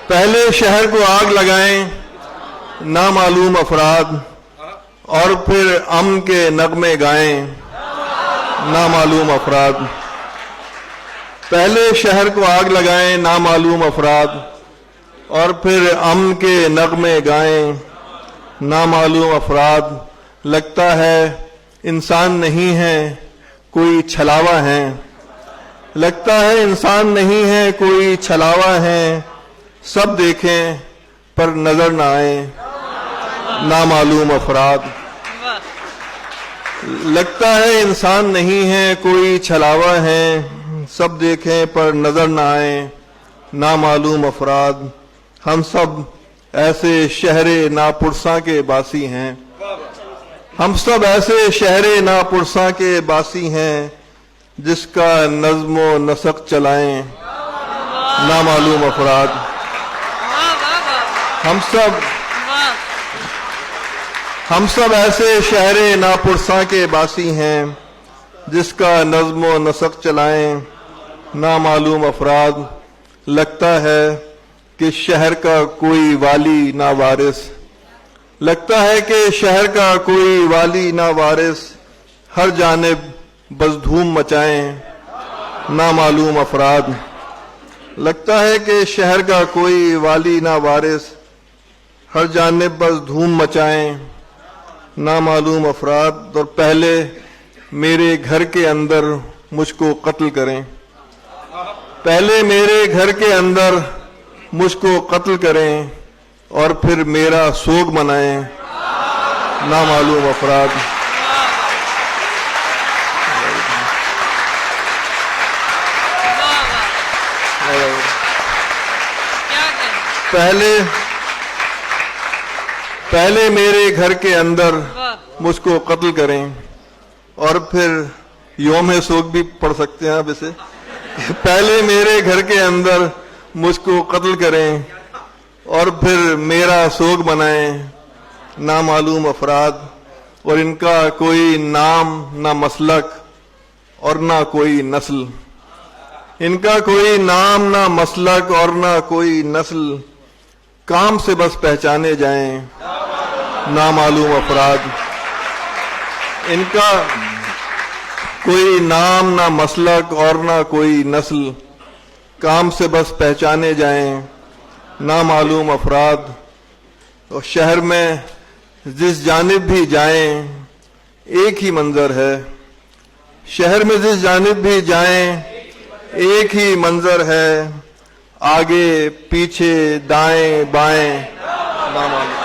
پہلے شہر کو آگ لگائیں نامعلوم افراد، اور پھر امن کے نغمے گائیں نامعلوم افراد۔ پہلے شہر کو آگ لگائیں نامعلوم افراد، اور پھر امن کے نغمے گائیں نامعلوم افراد۔ لگتا ہے انسان نہیں ہے کوئی چھلاوا ہے، لگتا ہے انسان نہیں ہے کوئی چھلاوا ہے، سب دیکھیں پر نظر نہ آئیں نامعلوم افراد۔ لگتا ہے انسان نہیں ہے کوئی چھلاوا ہے، سب دیکھیں پر نظر نہ آئیں نامعلوم افراد۔ ہم سب ایسے شہر ناپرساں کے باسی ہیں، ہم سب ایسے شہر ناپرساں کے باسی ہیں، جس کا نظم و نسق چلائیں نامعلوم افراد۔ ہم سب ایسے شہر ناپرساں کے باسی ہیں، جس کا نظم و نسق چلائیں نامعلوم افراد۔ لگتا ہے کہ شہر کا کوئی والی نہ وارث، لگتا ہے کہ شہر کا کوئی والی نہ وارث، ہر جانب بس دھوم مچائیں نامعلوم افراد۔ لگتا ہے کہ شہر کا کوئی والی نہ وارث، ہر جانب بس دھوم مچائیں نامعلوم افراد۔ اور پہلے میرے گھر کے اندر مجھ کو قتل کریں، پہلے میرے گھر کے اندر مجھ کو قتل کریں، اور پھر میرا سوگ منائیں نامعلوم افراد۔ پہلے میرے گھر کے اندر مجھ کو قتل کریں، اور پھر یوم سوگ بھی پڑھ سکتے ہیں آپ اسے۔ پہلے میرے گھر کے اندر مجھ کو قتل کریں، اور پھر میرا سوگ منائیں نامعلوم افراد۔ اور ان کا کوئی نام نہ مسلک اور نہ کوئی نسل، ان کا کوئی نام نہ مسلک اور نہ کوئی نسل، کام سے بس پہچانے جائیں نامعلوم افراد۔ ان کا کوئی نام نہ مسلک اور نہ کوئی نسل، کام سے بس پہچانے جائیں نامعلوم افراد۔ اور شہر میں جس جانب بھی جائیں ایک ہی منظر ہے، شہر میں جس جانب بھی جائیں ایک ہی منظر ہے، آگے پیچھے دائیں بائیں نامعلوم۔